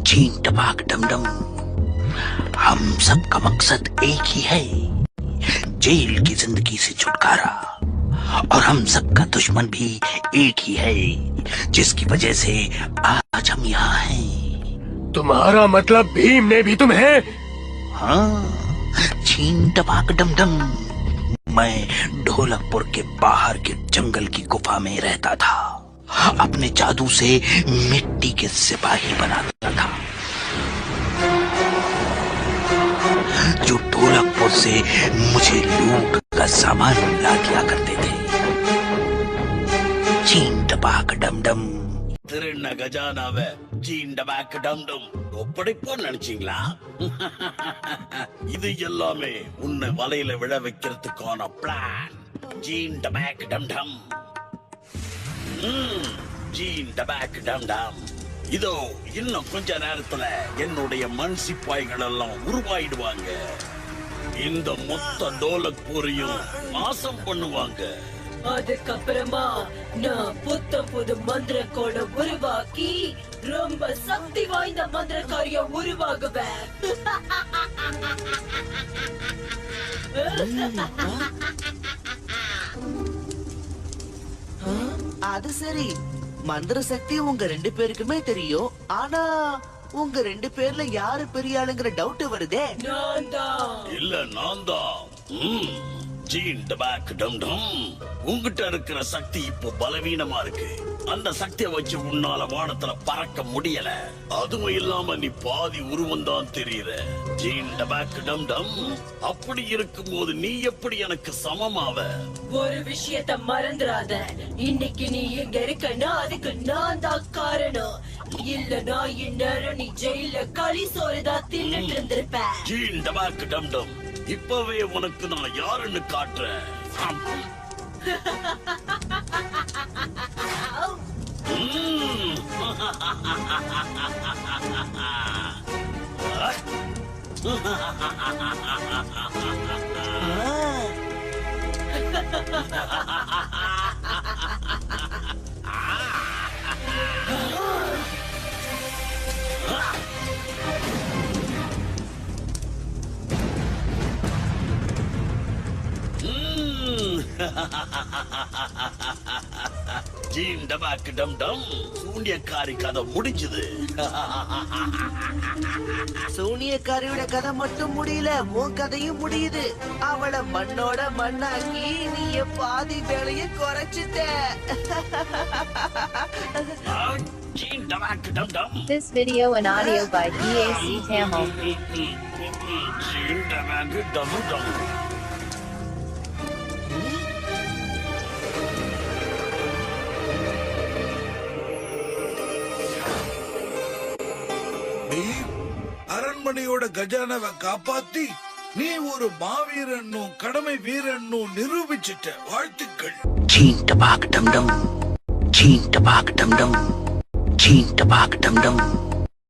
चीन टपाक डमडम, हम सबका मकसद एक ही है, जेल की जिंदगी से छुटकारा। और हम सबका दुश्मन भी एक ही है, जिसकी वजह से आज हम यहाँ हैं। तुम्हारा मतलब भीम ने भी तुम्हें? हाँ, चीन टपाक डमडम। मैं ढोलकपुर के बाहर के जंगल की गुफा में रहता था, अपने जादू से मिट्टी के सिपाही बनाता था, जो ढोलकपुर से मुझे लूट का सामान ला दिया करते थे। चीन टपाक डमडम। திருண்ண கஜானாவ சீண்டபாக் டம்டும் ஒப்படைப்போன்னு நினைச்சீங்களா? இது எல்லாமே உன்னை வலையில விழ வைக்கிறதுக்கான பிளான். சீண்டபாக் டம்டம், சீண்டபாக் டம்டம். இதோ இன்னும் கொஞ்ச நேரத்துல என்னுடைய மண் சிப்பாய்கள் எல்லாம் உருவாயிடுவாங்க. இந்த மொத்த டோலக்பூரையும் நாசம் பண்ணுவாங்க. அதுக்கப்புறமா நான் புத்தம் புது மந்திர கோட உருவாக்கி ரொம்ப சக்தி வாய்ந்த மந்திரக்காரிய உருவாகுவேன். அது சரி, மந்திர சக்தி உங்க ரெண்டு பேருக்குமே தெரியும். ஆனா உங்க ரெண்டு பேர்ல யாரு பெரிய ஆளுங்கிற டவுட் வருதே. நான் தான். இல்ல நான் தான். சீண்டபாக் டம்டம், உங்ககிட்ட இருக்கிற சக்தி இப்போ பலவீனமா இருக்கு. அந்த சக்தியை வச்சு உன்னால வானத்துல பறக்க முடியல. அதுவும் இல்லாம நீ பாதி உருவம் தான் தெரியுற. சீண்டபாக் டம்டம், அப்படி இருக்கும்போது நீ எப்படி எனக்கு சமமாவ? ஒரு விஷயத்த மறந்துடாத, இன்னைக்கு நீ எங்க இருக்கன்னா அதுக்கு நான் தான் காரணம். இல்லனா இந்நேரம் நீ ஜெயில களி சோறுதான் தின்னுட்டு இருந்திருப்ப. சீண்டபாக் டம்டம், இப்பவே உனக்கு நான் யாருன்னு காட்டுறேன். சீண்டபாக் டம்டம், சூனியக்காரி கதை முடிஞ்சது. சூனியக்காரியோட கதை மட்டும் முடியல, உன் கதையும் முடியுது. அவளை மண்ணோட மண்ணாக்கி நீ பாதி வேலைய குறைச்சிட்ட. சீண்டபாக் Dumdum. This video and audio by EAC Tamil. சீண்டபாக் Dumdum. அரண்மனையோட கஜானாவை காப்பாத்தி நீ ஒரு மாவீரனும் கடமை வீரனும் நிரூபிச்சிட்ட. வாழ்த்துக்கள். चीन टपाक डमडम, चीन टपाक डमडम, चीन टपाक डमडम।